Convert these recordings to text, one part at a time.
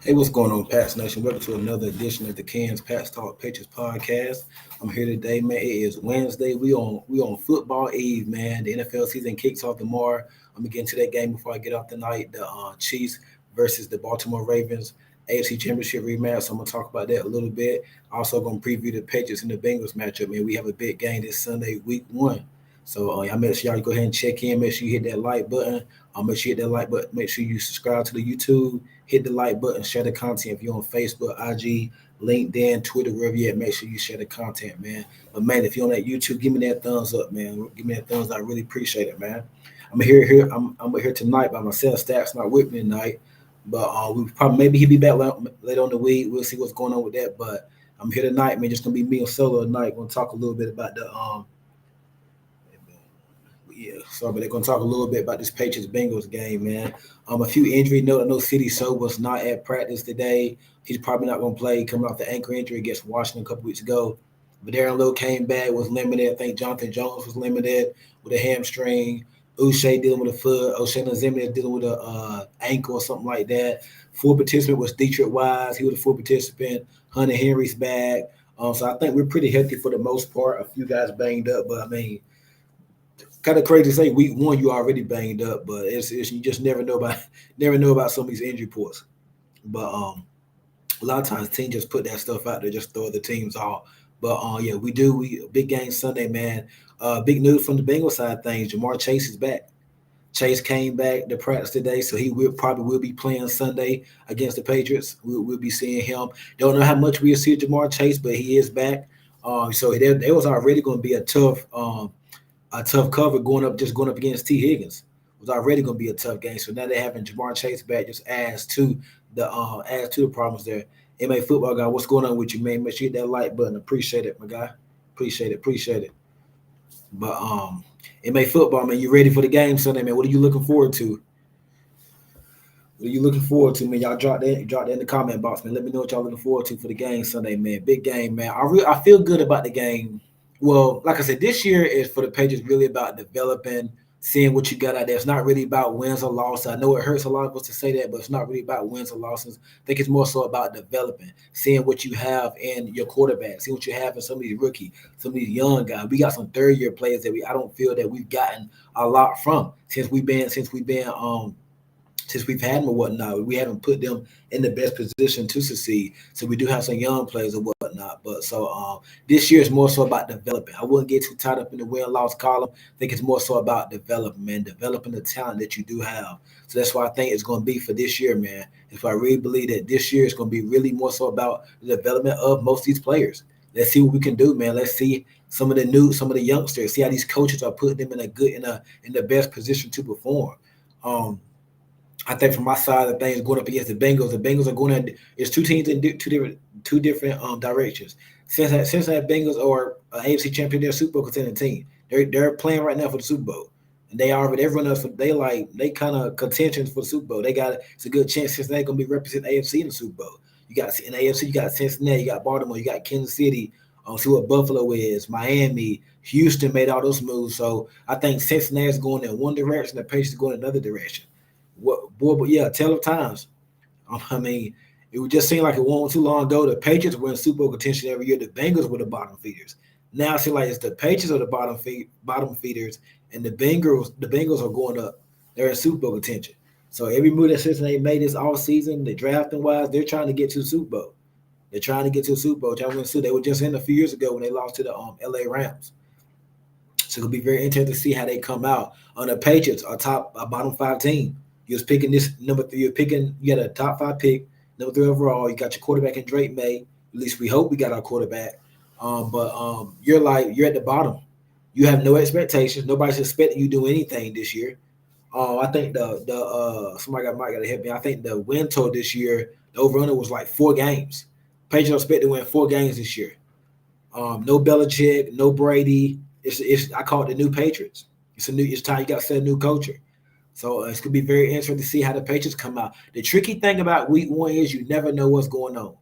Hey, what's going on, Pats Nation? Welcome to another edition of the Cans Pats Talk Patriots podcast. I'm here today, man. It is Wednesday. We on football eve, man. The NFL season kicks off tomorrow. I'm gonna get into that game before I get off tonight. The Chiefs versus the Baltimore Ravens AFC Championship rematch. So I'm gonna talk about that a little bit. Also gonna preview the Patriots and the Bengals matchup. Man, we have a big game this Sunday, Week 1. So y'all make sure y'all go ahead and check in. Make sure you hit that like button. Make sure you hit that like button. Make sure you subscribe to the YouTube. Hit the like button, share the content. If you're on Facebook, IG, LinkedIn, Twitter, wherever you're at, make sure you share the content, man. But man, if you're on that YouTube, give me that thumbs up, man. Give me that thumbs up. I really appreciate it, man. I'm here tonight by myself. Staff's not with me tonight, but we probably maybe he'll be back later on the week. We'll see what's going on with that. But I'm here tonight, man. Just gonna be me on solo tonight. Gonna talk a little bit about the yeah, so but they're gonna talk a little bit about this Patriots Bengals game, man. A few injury note. I know City So was not at practice today. He's probably not gonna play coming off the ankle injury against Washington a couple weeks ago. But Darren Lowe came back, was limited. I think Jonathan Jones was limited with a hamstring. Uche dealing with a foot. O'Shea Nazemi dealing with a ankle or something like that. Full participant was Dietrich Wise. He was a full participant. Hunter Henry's back. So I think we're pretty healthy for the most part. A few guys banged up, but I mean, kind of crazy to say week 1 you already banged up, but it's you just never know about some of these injury reports. But a lot of times teams just put that stuff out there, just throw the teams off. But yeah, we big game Sunday, man. Big news from the Bengals side of things. Jamar Chase is back. Chase came back to practice today, so he will be playing Sunday against the Patriots. We'll be seeing him. Don't know how much we'll see Jamar Chase, but he is back. So there was already going to be a tough cover going up against T. Higgins. It was already going to be a tough game. So now they're having Jamar Chase back just adds to the problems there. MA football guy, what's going on with you, man? Make sure you hit that like button. Appreciate it, my guy. Appreciate it. But MA football, man, you ready for the game Sunday, man? What are you looking forward to? What are you looking forward to, man? Y'all drop that in the comment box, man. Let me know what y'all looking forward to for the game Sunday, man. Big game, man. I feel good about the game. Well, like I said, this year is for the Patriots really about developing, seeing what you got out there. It's not really about wins or losses. I know it hurts a lot of us to say that, but it's not really about wins or losses. I think it's more so about developing, seeing what you have in your quarterback, seeing what you have in some of these rookies, some of these young guys. We got some third year players that I don't feel that we've gotten a lot from since we've had them or whatnot. We haven't put them in the best position to succeed. So we do have some young players or whatnot. But so this year is more so about developing. I wouldn't get too tied up in the win loss column. I think it's more so about developing, man, developing the talent that you do have. So that's why I think it's going to be for this year, man. If I really believe that this year is going to be really more so about the development of most of these players. Let's see what we can do, man. Let's see some of the youngsters. See how these coaches are putting them in the best position to perform. Um, I think from my side of things, going up against the Bengals are going to. It's two teams in two different directions. Cincinnati Bengals are AFC champion, they're a Super Bowl contending team. They're playing right now for the Super Bowl, and everyone else they kind of contentions for the Super Bowl. It's a good chance Cincinnati going to be representing AFC in the Super Bowl. You got in the AFC, you got Cincinnati, you got Baltimore, you got Kansas City. See what Buffalo is, Miami, Houston made all those moves. So I think Cincinnati's going in one direction, the Patriots going in another direction. What boy, but yeah, tell of times. I mean, it would just seem like it wasn't too long ago. The Patriots were in Super Bowl contention every year. The Bengals were the bottom feeders. Now it seems like it's the Patriots are the bottom feeders, and the Bengals are going up. They're in Super Bowl contention. So every move that Cincinnati made this all season, the drafting wise, they're trying to get to the Super Bowl. They're trying to get to the Super Bowl. Trying to win the Super. They were just in a few years ago when they lost to the LA Rams. So it'll be very interesting to see how they come out. On the Patriots, a bottom five team. You was picking this number three. You got a top five pick, number 3 overall. You got your quarterback in Drake May. At least we hope we got our quarterback. But you're at the bottom. You have no expectations. Nobody's expecting you to do anything this year. I think the somebody might got to help me. I think the win total this year, the over under was like 4 games. Patriots are expected to win 4 games this year. No Belichick, no Brady. It's I call it the new Patriots. It's time you got to set a new culture. So it's gonna be very interesting to see how the Patriots come out. The tricky thing about Week 1 is you never know what's going on.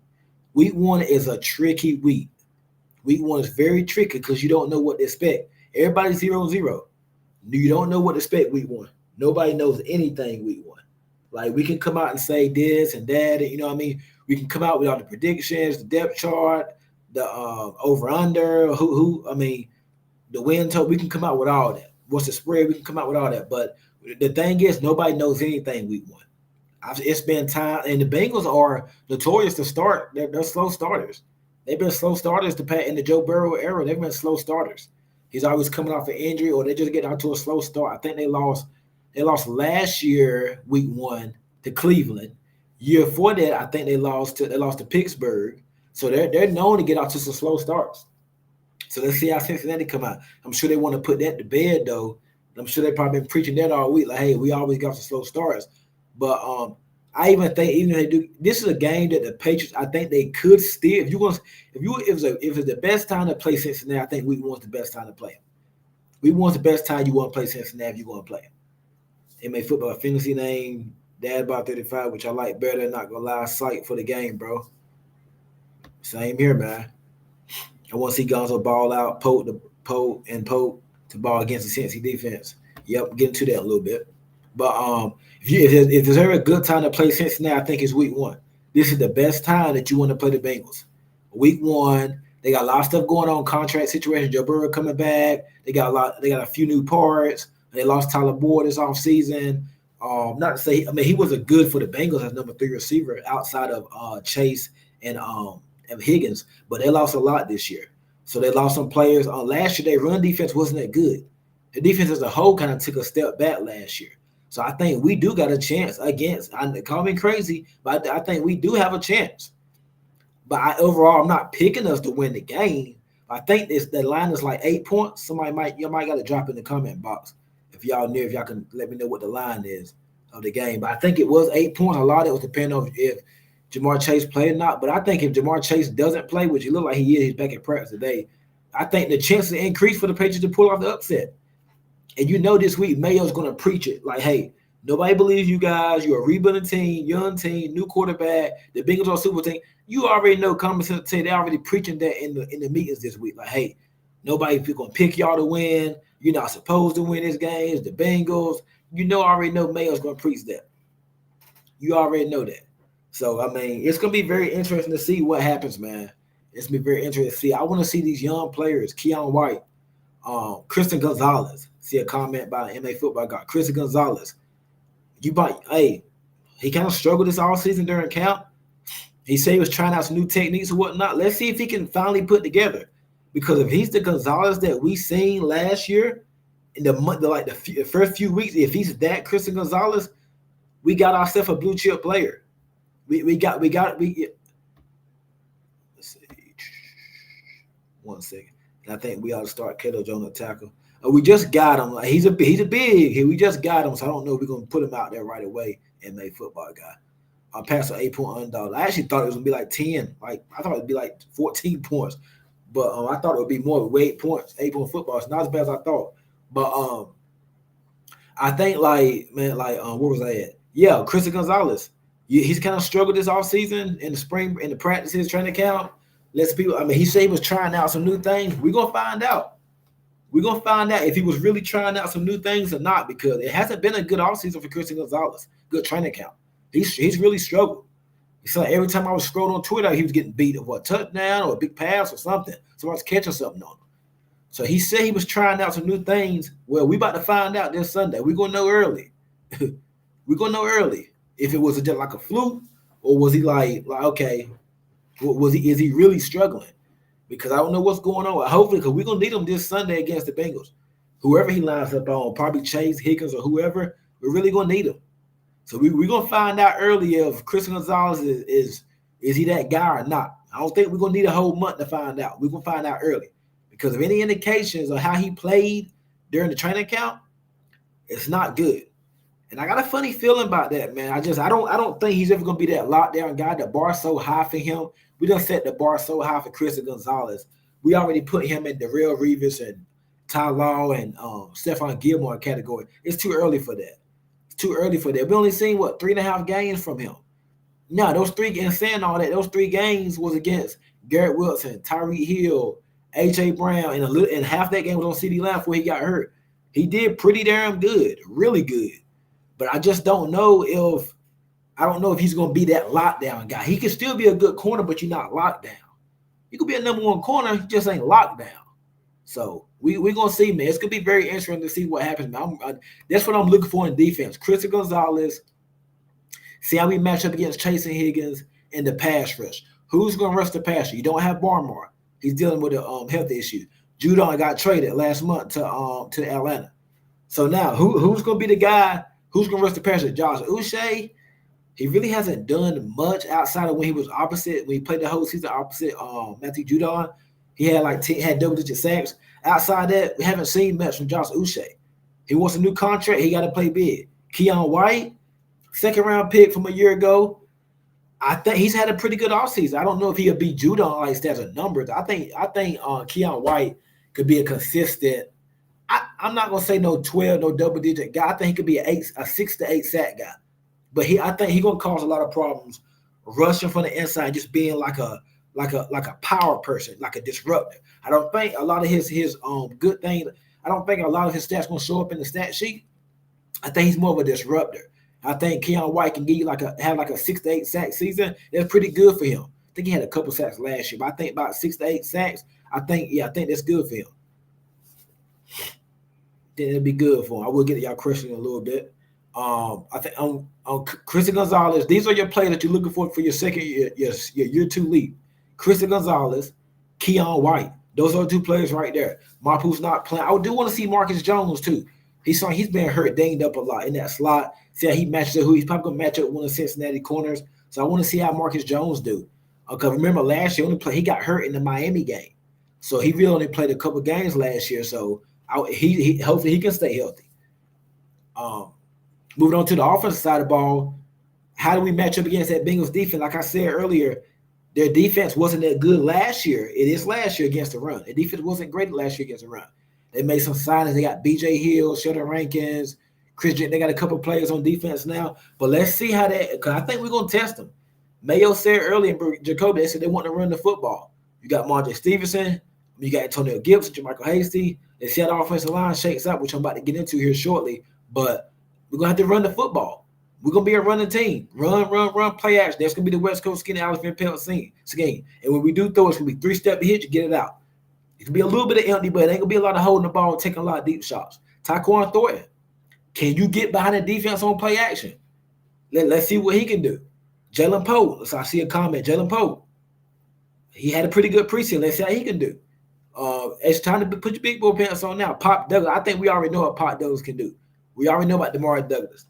Week 1 is a tricky week. Week 1 is very tricky because you don't know what to expect. Everybody's 0-0. You don't know what to expect Week 1. Nobody knows anything Week 1. Like we can come out and say this and that, and, you know what I mean? We can come out with all the predictions, the depth chart, the over under, who I mean, the win total. We can come out with all that. What's the spread? We can come out with all that. But the thing is, nobody knows anything week one. It's been time, and the Bengals are notorious to start. They're slow starters. They've been slow starters in the Joe Burrow era. They've been slow starters. He's always coming off an injury, or they just get out to a slow start. I think they lost. They lost last year, week one, to Cleveland. Year before that, I think they lost to Pittsburgh. So they're known to get out to some slow starts. So let's see how Cincinnati come out. I'm sure they want to put that to bed though. I'm sure they've probably been preaching that all week. Like, hey, we always got some slow starts. But I even think even if they do, this is a game that the Patriots, I think they could still. If it's the best time to play Cincinnati, I think week one's the best time to play them. Week one's the best time you want to play Cincinnati if you want to play them. MA football fantasy name, Dad about 35, which I like better. Not gonna lie, sight for the game, bro. Same here, man. I want to see Gonzo ball out, poke to ball against the Cincy defense. Yep, get into that a little bit. But if there's ever a good time to play Cincinnati, I think it's week one. This is the best time that you want to play the Bengals. Week one, they got a lot of stuff going on, contract situation. Joe Burrow coming back. They got a few new parts. They lost Tyler Boyd this offseason. Not to say, I mean, he wasn't good for the Bengals as number 3 receiver outside of Chase and Higgins, but they lost a lot this year. So they lost some players. Last year, their run defense wasn't that good. The defense as a whole kind of took a step back last year. So I think we do got a chance against. Call me crazy, but I think we do have a chance. But overall, I'm not picking us to win the game. I think the line is like 8 points. You might got to drop in the comment box if y'all can let me know what the line is of the game. But I think it was 8 points. A lot of it was depending on if Jamar Chase played or not. But I think if Jamar Chase doesn't play, which he look like he is, he's back at practice today, I think the chances increase for the Patriots to pull off the upset. And this week, Mayo's going to preach it. Like, hey, nobody believes you guys. You're a rebuilding team, young team, new quarterback. The Bengals are a Super Team. You already know common sense. They're already preaching that in the meetings this week. Like, hey, nobody's going to pick y'all to win. You're not supposed to win this game. It's the Bengals. Already know Mayo's going to preach that. You already know that. So, I mean, it's going to be very interesting to see what happens, man. It's going to be very interesting to see. I want to see these young players, Keon White, Christian Gonzalez. See a comment by an MA football guy. Christian Gonzalez. He kind of struggled this all season during camp. He said he was trying out some new techniques and whatnot. Let's see if he can finally put together. Because if he's the Gonzalez that we seen last year in the first few weeks, if he's that Christian Gonzalez, we got ourselves a blue chip player. Let's see. 1 second. And I think we ought to start Keto Jones tackle. We just got him. He's a big. We just got him, so I don't know if we're gonna put him out there right away. MA football guy. I passed an 8-point underdog. I actually thought it was gonna be like 10. Like I thought it'd be like 14 points, but I thought it would be more than 8 points. 8-point football. It's not as bad as I thought. But I think where was I at? Yeah, Christian Gonzalez. He's kind of struggled this offseason in the spring, in the practices, training camp. He said he was trying out some new things. We're gonna find out. We're going to find out if he was really trying out some new things or not, because it hasn't been a good offseason for Christian Gonzalez. Good training camp. He's really struggled. It's like every time I was scrolling on Twitter, he was getting beat of a touchdown or a big pass or something. Someone's catching something on him. So he said he was trying out some new things. Well, we about to find out this Sunday. We're going to know early. We're going to know early if it was just like a fluke, or was he like okay, is he really struggling? Because I don't know what's going on. Hopefully, because we're going to need him this Sunday against the Bengals. Whoever he lines up on, probably Chase, Higgins, or whoever, we're really going to need him. So we're going to find out early if Christian Gonzalez is he that guy or not. I don't think we're going to need a whole month to find out. We're going to find out early. Because of any indications of how he played during the training camp, it's not good. And I got a funny feeling about that, man. I don't think he's ever going to be that lockdown guy. The bar so high for him. We done set the bar so high for Christian Gonzalez. We already put him in the Darrelle Revis and Ty Law and Stephon Gilmore category. It's too early for that. We only seen 3.5 games from him. No, those 3, and saying all that, those 3 games was against Garrett Wilson, Tyreek Hill, A.J. Brown, and half that game was on CeeDee Lamb before he got hurt. He did pretty damn good, really good. But I just don't know if I don't know if he's going to be that lockdown guy. He can still be a good corner, but you're not locked down. You could be a number one corner, you just ain't locked down. So we're going to see, man. It's going to be very interesting to see what happens, man. That's what I'm looking for in defense. Christian Gonzalez, see how we match up against Chase and Higgins in the pass rush. Who's going to rush the passer? You don't have Barmore. He's dealing with a health issue. Judon got traded last month to Atlanta. So now, who's going to be the guy who's going to rush the passer? Josh Uche. He really hasn't done much outside of when he was opposite, when he played the whole season opposite Matthew Judon. He had had double-digit sacks. Outside that, we haven't seen much from Josh Uche. He wants a new contract. He got to play big. Keon White, second-round pick from a year ago. I think he's had a pretty good offseason. I don't know if he'll be Judon like stats or numbers. I think Keon White could be a consistent. I'm not gonna say no 12, no double-digit guy. I think he could be a 6 to 8 sack guy. But I think he's gonna cause a lot of problems rushing from the inside, just being like a power person, like a disruptor. I don't think a lot of his good things. I don't think a lot of his stats gonna show up in the stat sheet. I think he's more of a disruptor. I think Keon White can give you have a 6 to 8 sack season. That's pretty good for him. I think he had a couple sacks last year, but I think about 6 to 8 sacks. I think that's good for him. Then it'll be good for him. I will get to y'all question in a little bit. I think on Christian Gonzalez, these are your players that you're looking for your second year, your year 2 league. Christian Gonzalez, Keon White. Those are 2 players right there. Mapu's not playing. I do want to see Marcus Jones too. He's been hurt, dinged up a lot in that slot. See how he matches up. He's probably gonna match up with one of the Cincinnati corners. So I want to see how Marcus Jones do. Because remember last year he got hurt in the Miami game, so he really only played a couple games last year. So he hopefully he can stay healthy. Moving on to the offensive side of the ball, how do we match up against that Bengals defense? Like I said earlier, their defense wasn't that good last year. It is last year against the run. The defense wasn't great last year against the run. They made some signings. They got B.J. Hill, Sheldon Rankins, Christian. They got a couple players on defense now. But let's see how that – because I think we're going to test them. Mayo said earlier in Jacoby, they said they want to run the football. You got Marjorie Stevenson. You got Antonio Gibson, JaMychal Hasty. They see how the offensive line shakes out, which I'm about to get into here shortly. But we're going to have to run the football. We're going to be a running team. Run, play action. That's going to be the West Coast skinny elephant pelt scheme. And when we do throw, it's going to be 3-step hit, you get it out. It can be a little bit of empty, but it ain't going to be a lot of holding the ball, taking a lot of deep shots. Tyquan Thornton, can you get behind the defense on play action? Let's see what he can do. Jalen Poe, so I see a comment. Jalen Poe, he had a pretty good preseason. Let's see how he can do. It's time to put your big boy pants on now. Pop Douglas, I think we already know what Pop Douglas can do. We already know about Demario Douglas.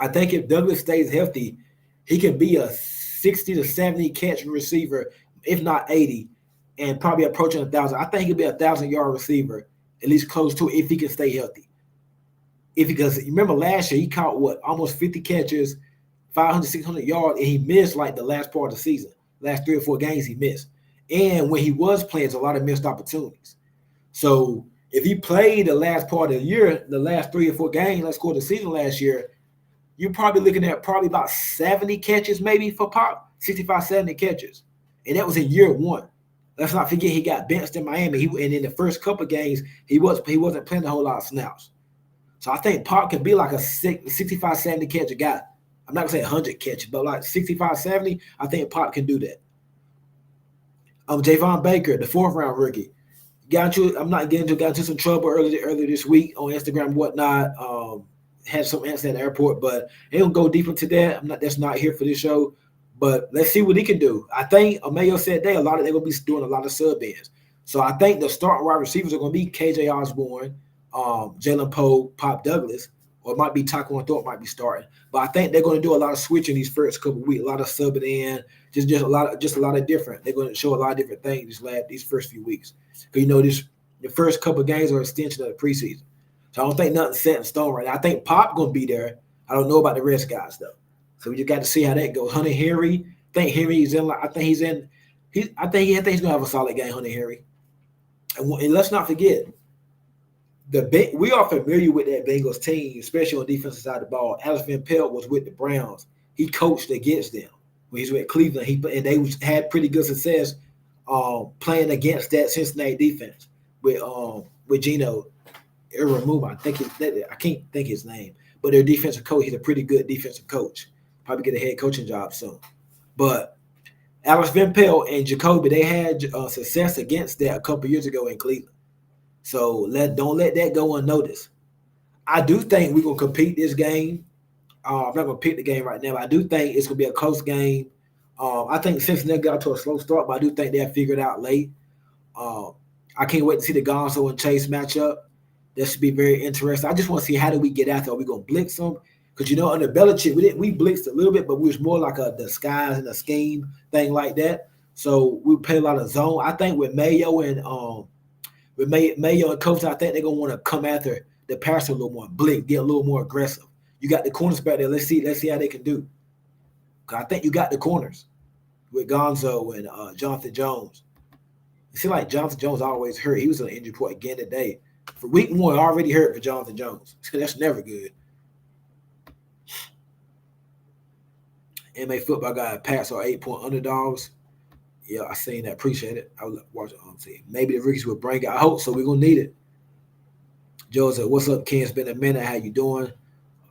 I think if Douglas stays healthy, he can be a 60 to 70 catch receiver, if not 80, and probably approaching 1,000. I think he could be a 1,000-yard receiver, at least close to it, if he can stay healthy. Because you remember last year, he caught almost 50 catches, 500, 600 yards, and he missed like the last part of the season. Last 3 or 4 games he missed. And when he was playing, there's a lot of missed opportunities. So if he played the last part of the year, the last 3 or 4 games, let's go to the season last year, you're probably looking at about 70 catches maybe for Pop, 65, 70 catches. And that was in year 1. Let's not forget he got benched in Miami. And in the first couple of games, he wasn't playing a whole lot of snaps. So I think Pop can be like a 65, 70 catch guy. I'm not going to say 100 catches, but like 65, 70, I think Pop can do that. Javon Baker, the 4th-round rookie. Got into some trouble earlier this week on Instagram and whatnot. Had some answers at the airport, but they don't go deep into that. That's not here for this show. But let's see what he can do. I think Mayo said they're going to be doing a lot of sub-ins. So I think the starting wide receivers are going to be KJ Osborne, Jalen Poe, Pop Douglas, or it might be Tyquan Thornton might be starting. But I think they're going to do a lot of switching these first couple of weeks, a lot of subbing in, just a lot of different. They're going to show a lot of different things these first few weeks. Because the first couple of games are an extension of the preseason. So I don't think nothing's set in stone right now. I think Pop going to be there. I don't know about the rest guys though. So we just got to see how that goes. Hunter Henry, I think he's going to have a solid game, Hunter Henry. And let's not forget, we are familiar with that Bengals team, especially on the defensive side of the ball. Alex Van Pelt was with the Browns. He coached against them when he was with Cleveland. And they had pretty good success playing against that Cincinnati defense with Gino Iramuma. I can't think his name, but their defensive coach, he's a pretty good defensive coach. probably get a head coaching job soon. But Alex Van Pelt and Jacoby, they had success against that a couple years ago in Cleveland. So don't let that go unnoticed. I do think we're gonna compete this game. I'm not gonna pick the game right now, but I do think it's gonna be a close game. I think Cincinnati got to a slow start, but I do think they'll figure it out late. Um, I can't wait to see the Gonzo and Chase matchup. That should be very interesting. I just want to see how do we get after. Are we gonna blitz them? Because under Belichick, we blitzed a little bit, but we was more like a disguise and a scheme thing like that. So we play a lot of zone. I think with Mayo and Mayo and coach, I think they're gonna want to come after the passer a little more, blitz, get a little more aggressive. You got the corners back there. Let's see how they can do. Cause I think you got the corners with Gonzo and Jonathan Jones. It seems like Jonathan Jones always hurt. He was on the injury report again today. For week 1, already hurt for Jonathan Jones. That's never good. MA football guy, Pats are 8-point underdogs. Yeah, I seen that. Appreciate it. I was watching team. Maybe the rookies will bring it. I hope so. We're gonna need it. Joseph, what's up, Ken? It's been a minute. How you doing?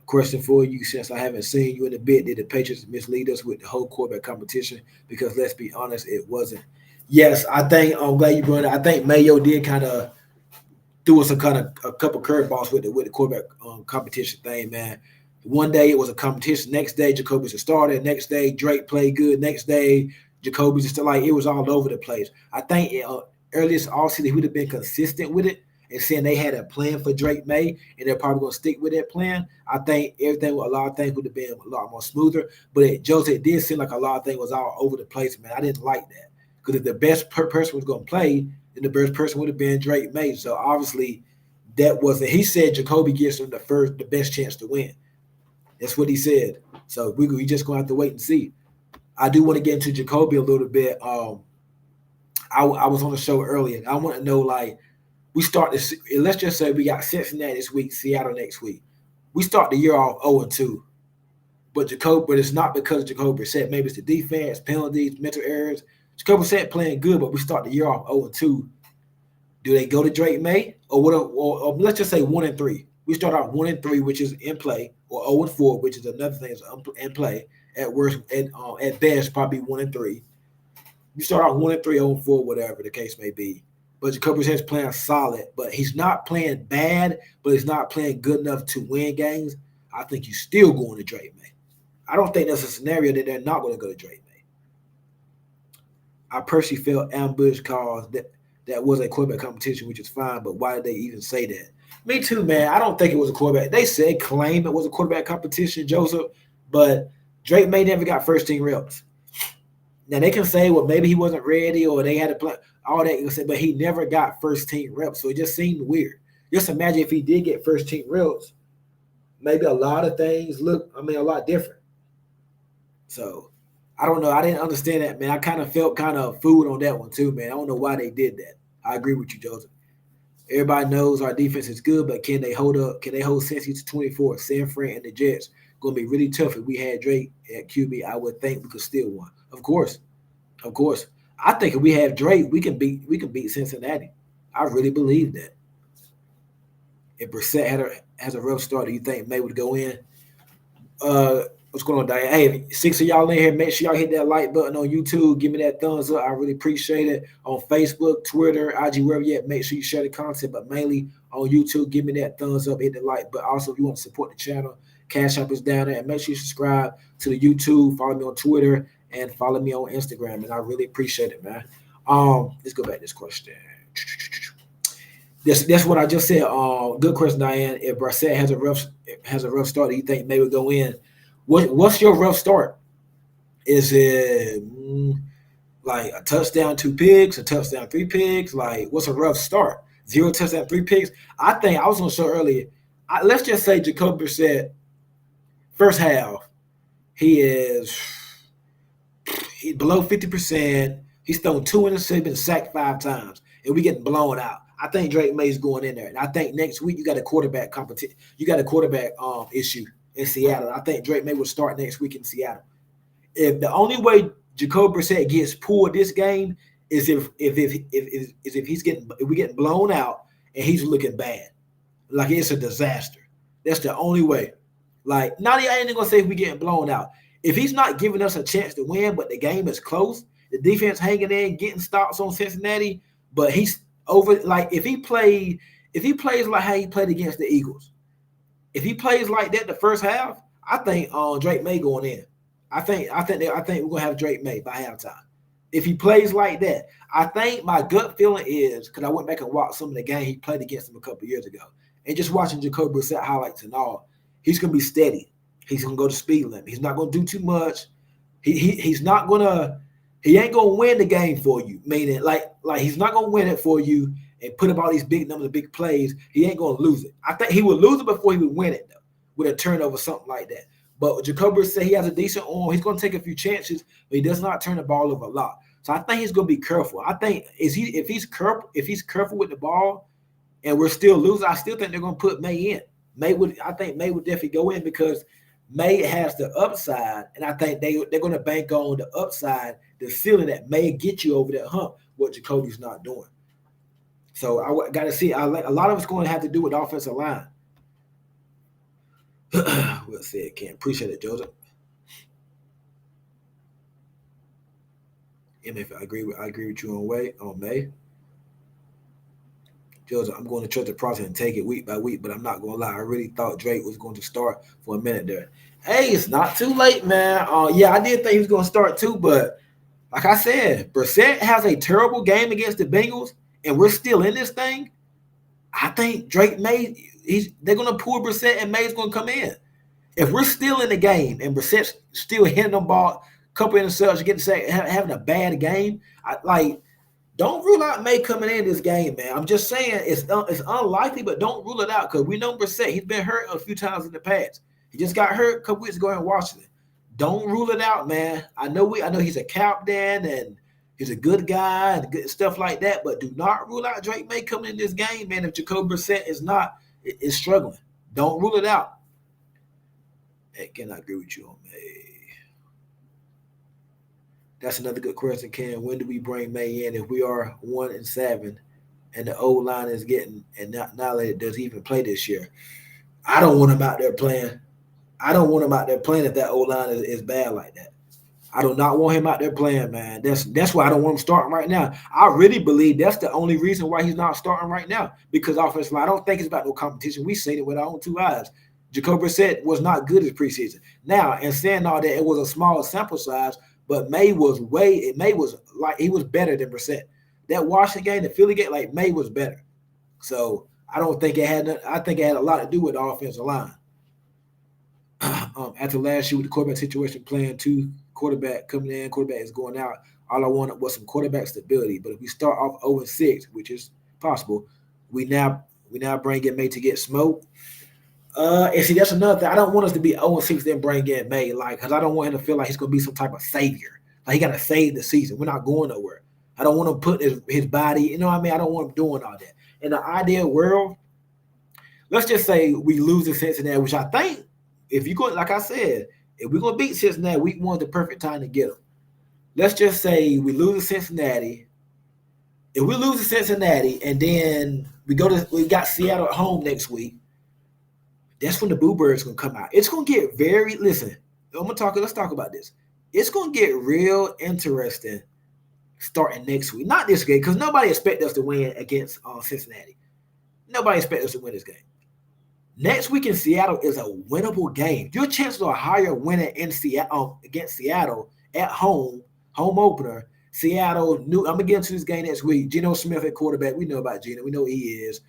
Question for you: since I haven't seen you in a bit, did the Patriots mislead us with the whole quarterback competition? Because let's be honest, it wasn't. Yes, I think I'm glad you brought it. I think Mayo did kind of threw us a couple curveballs with the quarterback competition thing, man. One day it was a competition. Next day Jacoby's a starter. Next day Drake played good. Next day Jacoby's still it was all over the place. I think earliest all season he would have been consistent with it and saying they had a plan for Drake May and they're probably going to stick with that plan. I think a lot of things would have been a lot more smoother. But Joseph, it did seem like a lot of things was all over the place, man. I didn't like that because if the best person was going to play, then the best person would have been Drake May. So obviously that wasn't. He said Jacoby gives him the best chance to win. That's what he said. So we just gonna have to wait and see. I do want to get into Jacoby a little bit. I was on the show earlier. I want to know we start this. Let's just say we got Cincinnati this week, Seattle next week. We start the year off 0-2, but it's not because Jacoby said maybe it's the defense, penalties, mental errors. Jacoby said playing good, but we start the year off 0-2. Do they go to Drake May or what? Or let's just say 1-3. We start out 1-3, which is in play, or 0-4, which is another thing that's in play. At worst, at best, probably 1-3. You start out 1-3, 0-4, whatever the case may be. But Jacoby Brissett playing solid, but he's not playing bad, but he's not playing good enough to win games. I think you're still going to Drake May. I don't think that's a scenario that they're not going to go to Drake May. I personally felt ambush calls that was a quarterback competition, which is fine, but why did they even say that? Me too, man. I don't think it was a quarterback. They said claim it was a quarterback competition, Joseph, but Drake May never got first-team reps. Now, they can say, well, maybe he wasn't ready or they had to play, all that, but he never got first-team reps, so it just seemed weird. Just imagine if he did get first-team reps, maybe a lot of things look, a lot different. So, I don't know. I didn't understand that, man. I kind of felt kind of fooled on that one too, man. I don't know why they did that. I agree with you, Joseph. Everybody knows our defense is good, but can they hold up? Can they hold Cincy to 24? San Fran and the Jets going to be really tough. If we had Drake at QB, I would think we could still win. Of course. I think if we have Drake, we can beat Cincinnati. I really believe that. If Brissett has a rough start, do you think May would go in? What's going on, Diane? Hey, 6 of y'all in here, make sure y'all hit that like button on YouTube. Give me that thumbs up. I really appreciate it. On Facebook, Twitter, IG, wherever you at, make sure you share the content, but mainly on YouTube, give me that thumbs up, hit the like. But also, if you want to support the channel, Cash App is down there. And make sure you subscribe to the YouTube, follow me on Twitter, and follow me on Instagram. And I really appreciate it, man. Let's go back to this question. That's what I just said. Good question, Diane. If Brissett has a rough start, do you think May would go in? What's your rough start? Is it like a touchdown, 2 picks, a touchdown, 3 picks? Like, what's a rough start? 0 touchdown, 3 picks? I think I was on the show earlier. Let's just say Jacoby Brissett, first half, he's below 50%. He's thrown 2 interceptions, been sacked 5 times, and we getting blown out. I think Drake May's going in there. And I think next week you got a quarterback competition. You got a quarterback issue in Seattle. I think Drake May will start next week in Seattle. If the only way Jacoby Brissett gets pulled this game is if we getting blown out and he's looking bad, like it's a disaster. That's the only way. Like, not I ain't gonna say if we getting blown out. if he's not giving us a chance to win, but the game is close, the defense hanging in, getting stops on Cincinnati, but he's over. Like if he plays like how he played against the Eagles, if he plays like that the first half, I think Drake May going in. I think we're gonna have Drake May by halftime. If he plays like that, I think my gut feeling is because I went back and watched some of the game he played against him a couple years ago, and just watching Jacoby Brissett highlights and all, he's gonna be steady. He's gonna go to speed limit. He's not gonna do too much. He's not gonna. He ain't gonna win the game for you. Meaning, like he's not gonna win it for you and put up all these big numbers of big plays. He ain't gonna lose it. I think he would lose it before he would win it though, with a turnover, something like that. But Jacoby said he has a decent arm. He's gonna take a few chances, but he does not turn the ball over a lot. So I think he's gonna be careful. I think if he's careful with the ball, and we're still losing, I still think they're gonna put May in. I think May would definitely go in because May has the upside, and I think they're going to bank on the upside, the feeling that May get you over that hump, what Jacoby's not doing. So I got to see. A lot of it's going to have to do with the offensive line. We'll see it, Ken. Appreciate it, Joseph. MF, I agree with you on May. Joseph, I'm going to trust the process and take it week by week, but I'm not going to lie. I really thought Drake was going to start for a minute there. Hey, it's not too late, man. Yeah, I did think he was going to start too, but like I said, Brissett has a terrible game against the Bengals, and we're still in this thing. I think Drake May, they're going to pull Brissett, and May's going to come in. If we're still in the game and Brissett's still hitting the ball, couple interceptions, having a bad game, don't rule out May coming in this game, man. I'm just saying it's unlikely, but don't rule it out because we know Brissett. He's been hurt a few times in the past. He just got hurt a couple weeks ago in Washington. Don't rule it out, man. I know he's a captain and he's a good guy and good stuff like that, but do not rule out Drake May coming in this game, man. If Jacoby Brissett is struggling, don't rule it out. Hey, can I agree with you on May? That's another good question, Ken. When do we bring May in if we are 1-7 and the old line is getting annihilated? Does he even play this year? I don't want him out there playing. If that old line is bad like that. I do not want him out there playing, man. That's why I don't want him starting right now. I really believe that's the only reason why he's not starting right now because offensive line. I don't think it's about no competition. We've seen it with our own two eyes. Jacoby Brissett was not good as preseason. Now, and saying all that, it was a smaller sample size. But May was like he was better than Brissett. That Washington game, the Philly game, like May was better. So I don't think it had. I think it had a lot to do with the offensive line. After last year with the quarterback situation, playing two quarterback coming in, quarterback is going out. All I wanted was some quarterback stability. But if we start off 0-6, which is possible, we now bring in May to get smoked. And see, that's another thing. I don't want us to be 0-6 then bring in May, because I don't want him to feel like he's going to be some type of savior. Like he got to save the season. We're not going nowhere. I don't want him putting his body, you know what I mean? I don't want him doing all that. In the ideal world, let's just say we lose to Cincinnati, which I think, if you go, like I said, if we're going to beat Cincinnati, week 1 is the perfect time to get them. Let's just say we lose to Cincinnati. If we lose to Cincinnati and then we got Seattle at home next week, that's when the Boo Birds gonna come out. It's gonna get let's talk about this. It's gonna get real interesting starting next week. Not this game, because nobody expects us to win against Cincinnati. Nobody expects us to win this game. Next week in Seattle is a winnable game. Your chances are higher winning in Seattle against Seattle at home opener. Seattle, I'm gonna get into this game next week. Geno Smith at quarterback. We know about Geno. We know who he is.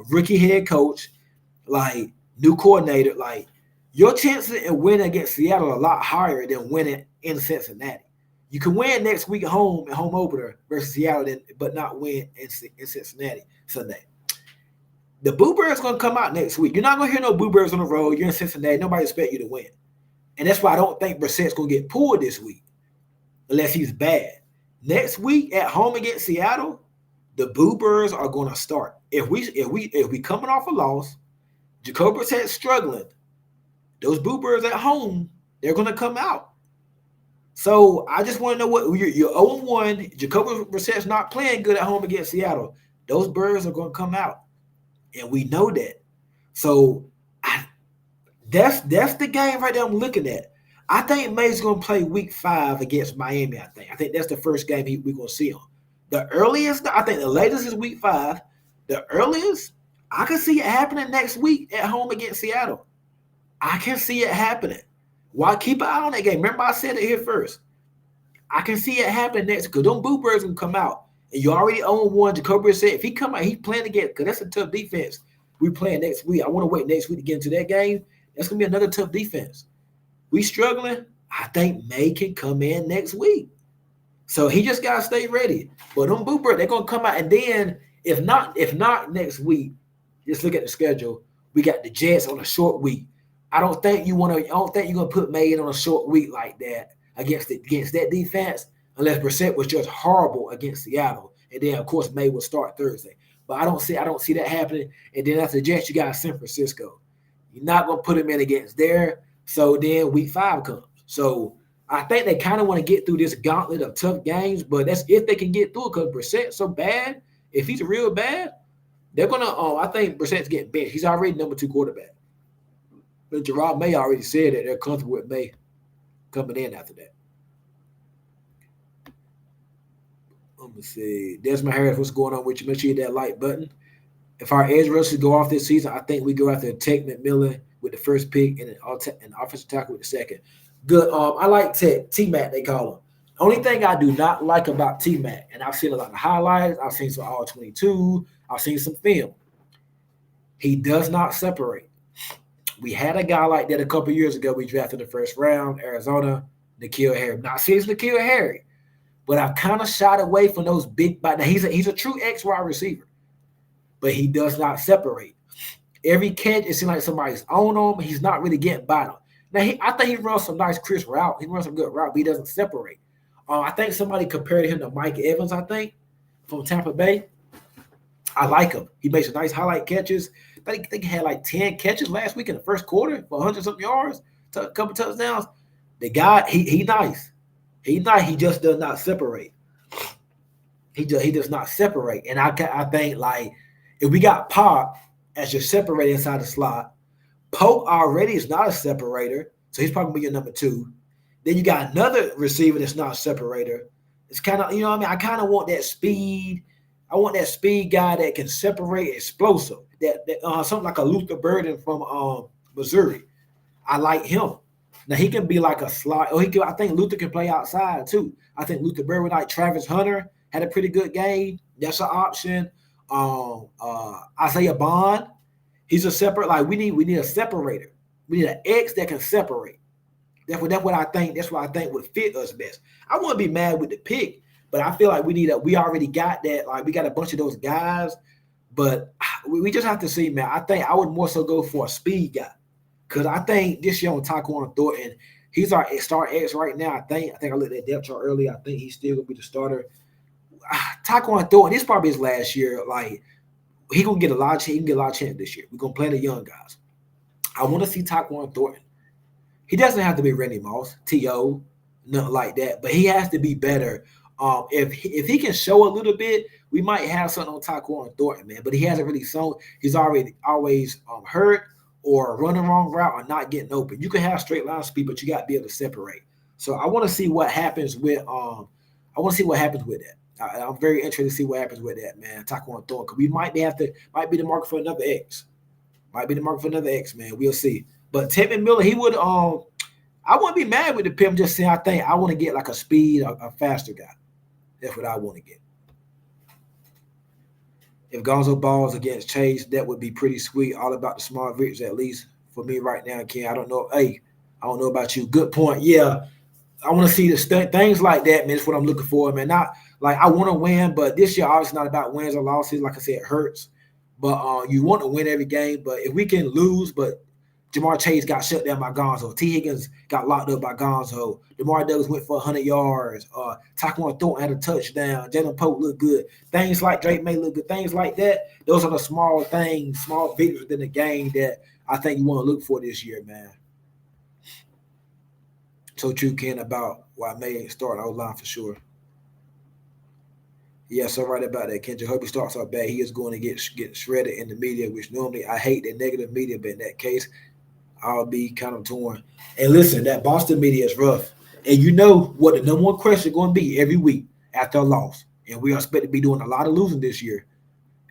Rookie head coach, new coordinator. Your chances of winning against Seattle are a lot higher than winning in Cincinnati. You can win next week at home opener versus Seattle, but not win in Cincinnati Sunday. The Boo Birds going to come out next week. You're not going to hear no Boo Birds on the road. You're in Cincinnati. Nobody expect you to win. And that's why I don't think Brissett's going to get pulled this week unless he's bad. Next week at home against Seattle, the Boo Birds are going to start. If we coming off a loss, Jacoby Brissett's struggling, those Boo Birds at home, they're going to come out. So I just want to know what you're 0-1. Jacoby Brissett's not playing good at home against Seattle. Those Birds are going to come out. And we know that. So that's the game right there I'm looking at. I think May's going to play Week 5 against Miami. I think that's the first game we're going to see him. The earliest, I think the latest is Week 5. The earliest, I can see it happening next week at home against Seattle. I can see it happening. Why keep an eye on that game? Remember, I said it here first. I can see it happening next because them Boo Birds will come out. And you already own one. Jacoby said if he come out, he's playing again because that's a tough defense. We playing next week. I want to wait next week to get into that game. That's going to be another tough defense. We struggling. I think May can come in next week. So he just got to stay ready. But them Boo Birds, they're going to come out. And then if not next week, just look at the schedule. We got the Jets on a short week. I don't think you're gonna put May in on a short week like that against that defense, unless Brissett was just horrible against Seattle. And then of course May will start Thursday. But I don't see that happening. And then after the Jets, you got San Francisco. You're not gonna put him in against there. So then week 5 comes. So I think they kind of want to get through this gauntlet of tough games, but that's if they can get through it because Brissett's so bad. If he's real bad, they're gonna. I think Brissett's getting benched. He's already number 2 quarterback. But Gerard May already said that they're comfortable with May coming in after that. Let me see. Desmond Harris, what's going on with you? Make sure you hit that like button. If our edge rushers go off this season, I think we go after Tech McMillan with the first pick and an offensive tackle with the second. Good. I like Tech. T-Mac, they call him. Only thing I do not like about T-Mac, and I've seen a lot of highlights, I've seen some All-22, I've seen some film. He does not separate. We had a guy like that a couple years ago. We drafted in the first round, Arizona, N'Keal Harry. Not serious N'Keal Harry, but I've kind of shied away from those big. Now he's a true X wide receiver, but he does not separate. Every catch, it seems like somebody's on him. He's not really getting by them. Now I think he runs some nice crisp route. He runs some good route, but he doesn't separate. I think somebody compared him to Mike Evans. I think from Tampa Bay. I like him. He makes some nice highlight catches. I think he had like 10 catches last week in the first quarter for 100-something yards, a couple touchdowns. The guy, he nice. He's nice. He just does not separate. He does not separate. And I think, like, if we got Pop as your separator inside the slot, Pope already is not a separator, so he's probably your number 2. Then you got another receiver that's not a separator. It's kind of, you know what I mean? I kind of want that speed. I want that speed guy that can separate explosive. That something like a Luther Burden from Missouri. I like him. Now he can be like a slot. I think Luther can play outside too. I think Luther Burden, like Travis Hunter, had a pretty good game. That's an option. Isaiah Bond, he's a separate. Like we need a separator. We need an X that can separate. That's what I think. That's what I think would fit us best. I wouldn't be mad with the pick, but I feel like we already got that. Like we got a bunch of those guys, but we just have to see, man. I think I would more so go for a speed guy because I think this year on Tyquan Thornton, he's our star X right now. I think I looked at that depth chart earlier. I think he's still gonna be the starter. Tyquan Thornton, this is probably his last year. Like he gonna get a lot of chance. He can get a lot of chance this year. We're gonna play the young guys. I want to see Tyquan Thornton. He doesn't have to be Randy Moss, T.O., nothing like that, but he has to be better. If he can show a little bit, we might have something on Tyquan Thornton, man. But he hasn't really shown. He's always hurt or running wrong route or not getting open. You can have straight line speed, but you got to be able to separate. So I want to see what happens with that. I'm very interested to see what happens with that, man. Tyquan Thornton, because we might be the market for another X. Might be the market for another X, man. We'll see. But Tevin Miller, he would. I wouldn't be mad with the pick. I'm just saying, I think I want to get like a speed, a faster guy. That's what I want to get. If Gonzo balls against Chase, that would be pretty sweet. All about the small victories, at least for me right now, Ken. I don't know. Hey, I don't know about you. Good point. Yeah, I want to see things like that, man. That's what I'm looking for, man. Not like I want to win, but this year obviously not about wins or losses. Like I said, it hurts. But you want to win every game. But if we can lose, but Jamar Chase got shut down by Gonzo. T. Higgins got locked up by Gonzo. DeMar Douglas went for 100 yards. Tyquan Thornton had a touchdown. Jalen Pope looked good. Things like Drake May look good. Things like that. Those are the small things, small victories within the game that I think you want to look for this year, man. So true, Ken, about why May ain't starting O-line for sure. Yeah, so right about that. Ken Jacoby starts off bad. He is going to get shredded in the media, which normally I hate the negative media, but in that case, I'll be kind of torn. And listen, that Boston media is rough. And you know what the number one question is going to be every week after a loss. And we are expected to be doing a lot of losing this year.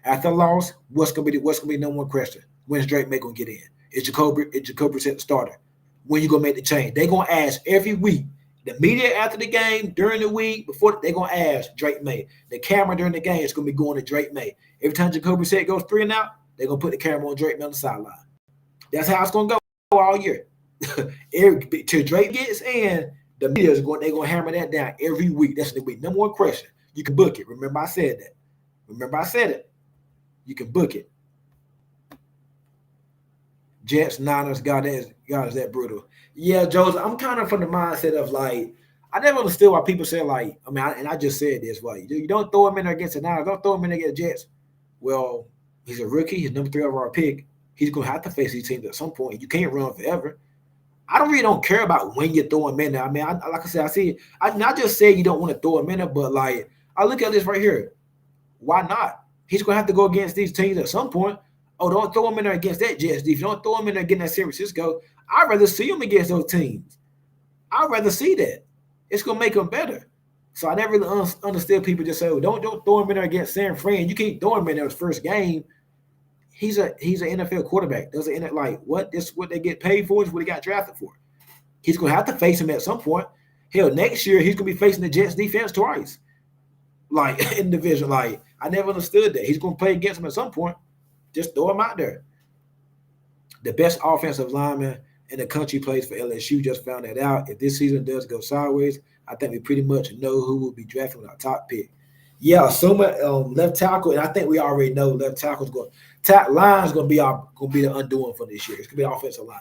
After a loss, what's gonna be the number one question? When's Drake May gonna get in? Is Jacoby set the starter? When you gonna make the change? They gonna ask every week. The media after the game, during the week, before they gonna ask Drake May. The camera during the game is gonna be going to Drake May. Every time Jacoby set goes 3 and out, they're gonna put the camera on Drake May on the sideline. That's how it's gonna go all year. Till Drake gets in, the media is going. They're gonna hammer that down every week. That's the week. Number one question. You can book it. Remember I said that. Remember I said it. You can book it. Jets, Niners, God is that brutal. Yeah, Joseph, I'm kind of from the mindset of like, I never understood why people say like, I just said this, why you don't throw him in there against the Niners, don't throw him in there against the Jets. Well, he's a rookie, he's number 3 overall pick. He's gonna have to face these teams at some point. You can't run forever. I don't really don't care about when you throw him in there. Like I said, I see. I not just say you don't want to throw him in there, but like I look at this right here. Why not? He's gonna have to go against these teams at some point. Oh, don't throw him in there against that Jets defense. Don't throw him in there against that San Francisco. I'd rather see him against those teams. I'd rather see that. It's gonna make him better. So I never really understood people just say, oh, don't throw him in there against San Fran. You can't throw him in there his first game. He's an NFL quarterback. Doesn't like what this what they get paid for is what he got drafted for. He's gonna have to face him at some point. Hell, next year he's gonna be facing the Jets defense twice. Like in the division. Like I never understood that. He's gonna play against him at some point. Just throw him out there. The best offensive lineman in the country plays for LSU. Just found that out. If this season does go sideways, I think we pretty much know who will be drafted with our top pick. Yeah, assuming left tackle, and I think we already know left tackle's going. Line is going to be the undoing for this year. It's going to be offensive line.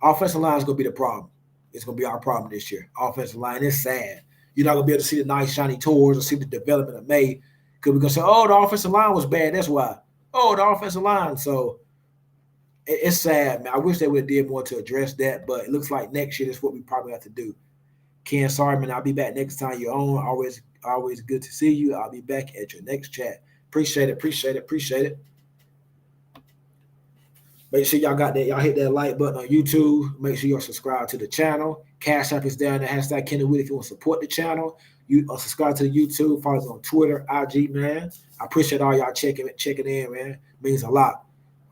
Offensive line is going to be the problem. It's going to be our problem this year. Offensive line is sad. You're not going to be able to see the nice shiny tours or see the development of May because we're going to say, oh, the offensive line was bad. That's why. Oh, the offensive line. So it's sad, man. I wish they would have did more to address that, but it looks like next year that's what we probably have to do. Ken, sorry, man. I'll be back next time you're on. Always good to see you. I'll be back at your next chat. Appreciate it. Make sure y'all got that. Y'all hit that like button on YouTube. Make sure you're subscribed to the channel. Cash App is down there. Hashtag Kennywood if you want to support the channel. You subscribe to the YouTube. Follow us on Twitter, IG, man. I appreciate all y'all checking in, man. It means a lot.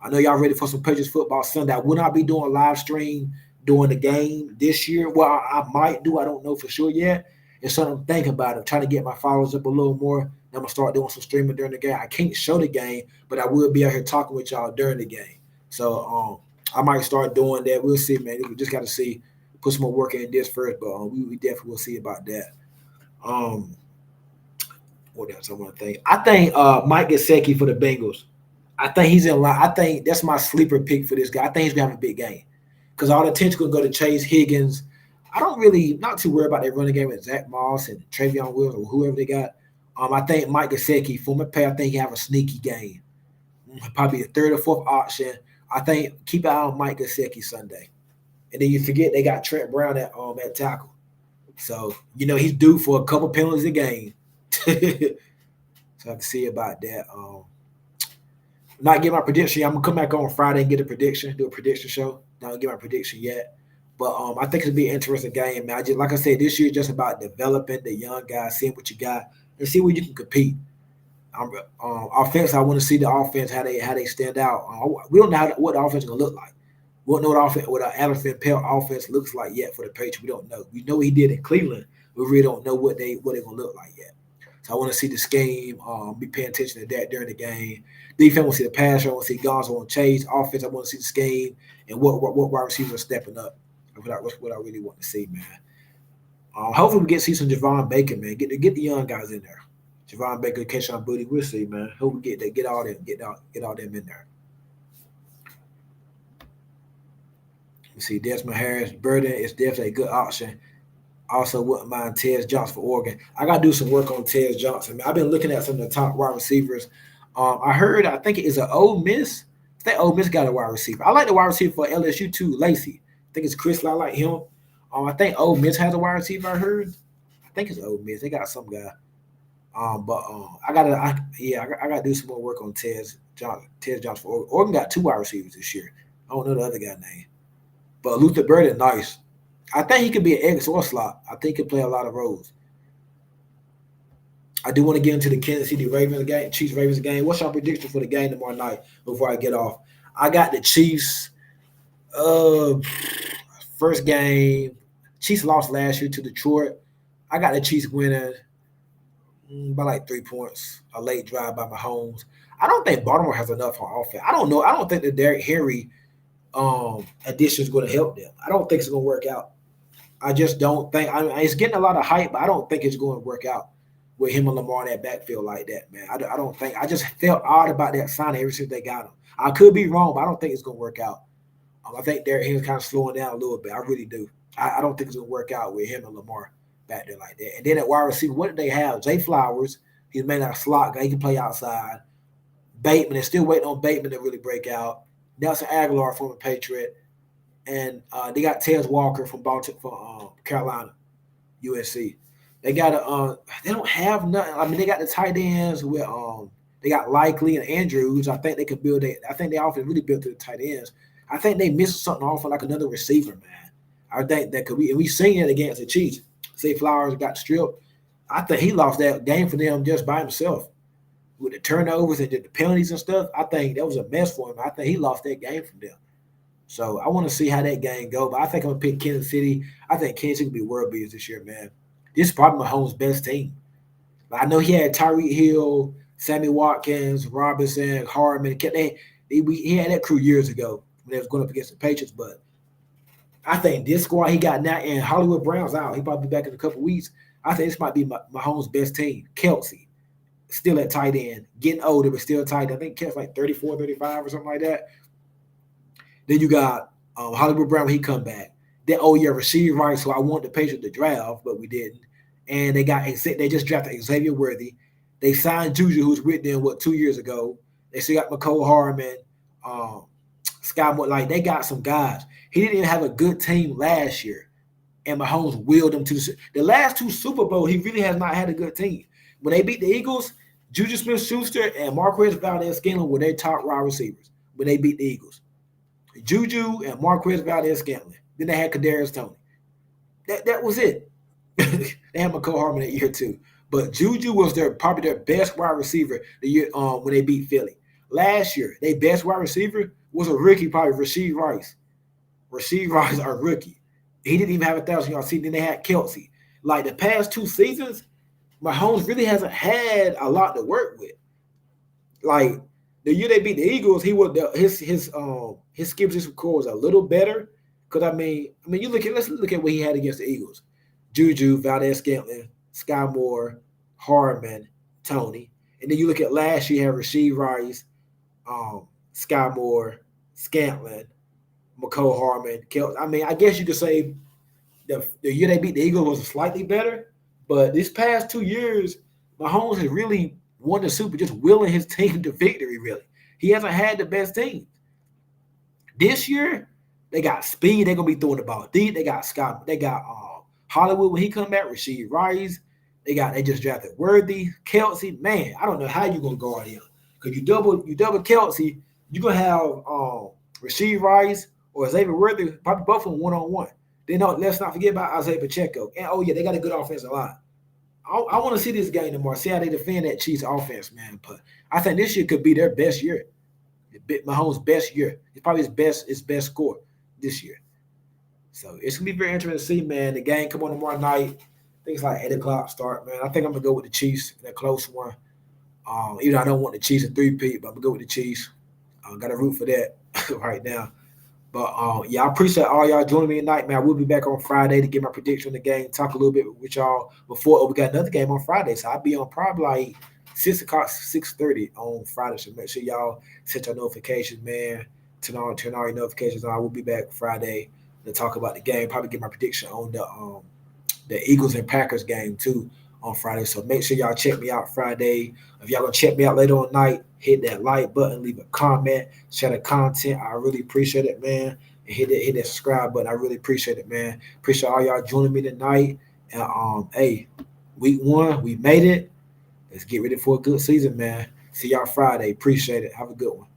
I know y'all ready for some Patriots football Sunday. I will not be doing a live stream during the game this year. Well, I might do. I don't know for sure yet. It's something I'm thinking about. I'm trying to get my followers up a little more. Then I'm going to start doing some streaming during the game. I can't show the game, but I will be out here talking with y'all during the game. So I might start doing that. We'll see, man. We just got to see. Put some more work in this first, but we definitely will see about that. What else I want to think? I think Mike Gesicki for the Bengals. I think he's in line. I think that's my sleeper pick for this guy. I think he's gonna have a big game because all the attention gonna go to Chase Higgins. I don't really not too worried about that running game with Zach Moss and Travion Wills or whoever they got. I think Mike Gesicki, former player, I think he have a sneaky game. Probably a third or fourth option. I think keep an eye on Mike Gesicki Sunday. And then you forget they got Trent Brown at tackle. So, he's due for a couple penalties a game. So I can see about that. Not get my prediction. I'm gonna come back on Friday and get a prediction, do a prediction show. Not get my prediction yet. But I think it'll be an interesting game, man. Like I said, this year is just about developing the young guys, seeing what you got, and see where you can compete. Offense, I want to see the offense how they stand out. We don't know what the offense is gonna look like. We don't know what our Adam Pell offense looks like yet for the Patriots. We don't know. We know what he did in Cleveland. We really don't know what they're gonna look like yet. So I want to see the scheme. Be paying attention to that during the game. Defense, I want to see the pass. I want to see Gonzo and Chase. Offense, I want to see the scheme and what wide receivers are stepping up. That's what I really want to see, man. Hopefully we get to see some Javon Baker, man. Get the young guys in there. Javon Baker, Keyshawn Booty, we'll see, man. Hope we get all them in there. You see Desmond Harris, Burden is definitely a good option. Also, wouldn't mind Tez Johnson for Oregon. I got to do some work on Tez Johnson. I've been looking at some of the top wide receivers. I think it is an Ole Miss. I think Ole Miss got a wide receiver. I like the wide receiver for LSU too, Lacey. I think it's Chris. I like him. I think Ole Miss has a wide receiver. I heard. I think it's Ole Miss. They got some guy. I gotta do some more work on Tez Johnson for Oregon. Oregon got 2 wide receivers this year. I don't know the other guy name. But Luther Burden, nice. I think he could be an X or slot. I think he could play a lot of roles. I do want to get into the Kansas City Ravens game, Chiefs Ravens game. What's your prediction for the game tomorrow night before I get off? I got the Chiefs. Uh, First game, Chiefs lost last year to Detroit. I got the Chiefs winning by like 3 points. A late drive by Mahomes. I don't think Baltimore has enough on offense. I don't know. I don't think the Derrick Henry addition is going to help them. I don't think it's going to work out. I just don't think. I mean, it's getting a lot of hype, but I don't think it's going to work out with him and Lamar in that backfield like that, man. I don't think. I just felt odd about that signing ever since they got him. I could be wrong, but I don't think it's going to work out. I think Derrick Henry's kind of slowing down a little bit. I really do. I don't think it's going to work out with him and Lamar back there like that. And then at wide receiver, what did they have? Zay Flowers. He's made out a slot guy. He can play outside. Bateman. They're still waiting on Bateman to really break out. Nelson Aguilar, former Patriot. And they got Tez Walker from Carolina, USC. They got they don't have nothing. I mean, they got the tight ends with they got Likely and Andrews. I think they could build it. I think they often really built to the tight ends. I think they missed something off of like another receiver, man. I think that could be, and we seen it against the Chiefs. Say Flowers got stripped. I think he lost that game for them just by himself with the turnovers and the penalties and stuff. I think that was a mess for him. I think he lost that game from them. So I want to see how that game go. But I think I'm gonna pick Kansas City. I think Kansas City will be world beaters this year, man. This is probably Mahomes' best team. But I know he had Tyreek Hill, Sammy Watkins, Robinson, Hardman. He had that crew years ago when they was going up against the Patriots. But I think this squad he got now, and Hollywood Brown's out. He'll probably be back in a couple weeks. I think this might be Mahomes' best team. Kelsey, still at tight end, getting older, but still tight end. I think Kelsey's like 34, 35 or something like that. Then you got Hollywood Brown when he come back. Then, Rasheed Rice, who I want the Patriots to draft, but we didn't. And they just drafted Xavier Worthy. They signed Juju, who's with them, 2 years ago. They still got McCole Hardman, Sky Moore. Like, they got some guys. He didn't even have a good team last year. And Mahomes willed him to the last two Super Bowls. He really has not had a good team. When they beat the Eagles, Juju Smith-Schuster and Marquez Valdez-Scantling were their top wide receivers when they beat the Eagles. Juju and Marquez Valdez-Scantling. Then they had Kadarius Toney. That was it. They had McCole Hardman that year too. But Juju was probably their best wide receiver the year when they beat Philly. Last year, their best wide receiver was a rookie, probably Rasheed Rice. Rasheed Rice, a rookie. He didn't even have 1,000-yard season. Then they had Kelsey. Like the past 2 seasons, Mahomes really hasn't had a lot to work with. Like the year they beat the Eagles, his skill position core was a little better. Because I mean, let's look at what he had against the Eagles: Juju, Valdez-Scantling, Sky Moore, Hardman, Toney. And then you look at last year, you had Rasheed Rice, Sky Moore, Scantling, McCole Hardman, Kelsey. I mean, I guess you could say the year they beat the Eagles was slightly better, but this past 2 years, Mahomes has really won the Super, just willing his team to victory. Really, he hasn't had the best team. This year, they got speed. They're gonna be throwing the ball deep. They got Scott. They got Hollywood when he come back. Rasheed Rice. They just drafted Worthy, Kelsey. Man, I don't know how you're gonna guard him because you double Kelsey. You're gonna have Rasheed Rice or Xavier Worthy, probably both of them 1-on-1. Then let's not forget about Isaiah Pacheco. And they got a good offensive line. I want to see this game tomorrow. See how they defend that Chiefs offense, man. But I think this year could be their best year. Mahomes' best year. It's probably his best score this year. So it's gonna be very interesting to see, man. The game come on tomorrow night. I think it's like 8:00 start, man. I think I'm gonna go with the Chiefs in a close one. Even though I don't want the Chiefs to 3-peat, but I'm gonna go with the Chiefs. Got to root for that right now. But I appreciate all y'all joining me tonight, man. I will be back on Friday to get my prediction on the game, talk a little bit with y'all before we got another game on Friday. So I'll be on probably like 6 o'clock, 6:30 on Friday. So make sure y'all set your notifications, man. Turn all your notifications on. I will be back Friday to talk about the game. Probably get my prediction on the Eagles and Packers game too on Friday. So make sure y'all check me out Friday. If y'all gonna check me out later on night, hit that like button, leave a comment, share the content. I really appreciate it, man. And hit that subscribe button. I really appreciate it, man. Appreciate all y'all joining me tonight. And hey, week 1, we made it. Let's get ready for a good season, man. See y'all Friday. Appreciate it. Have a good one.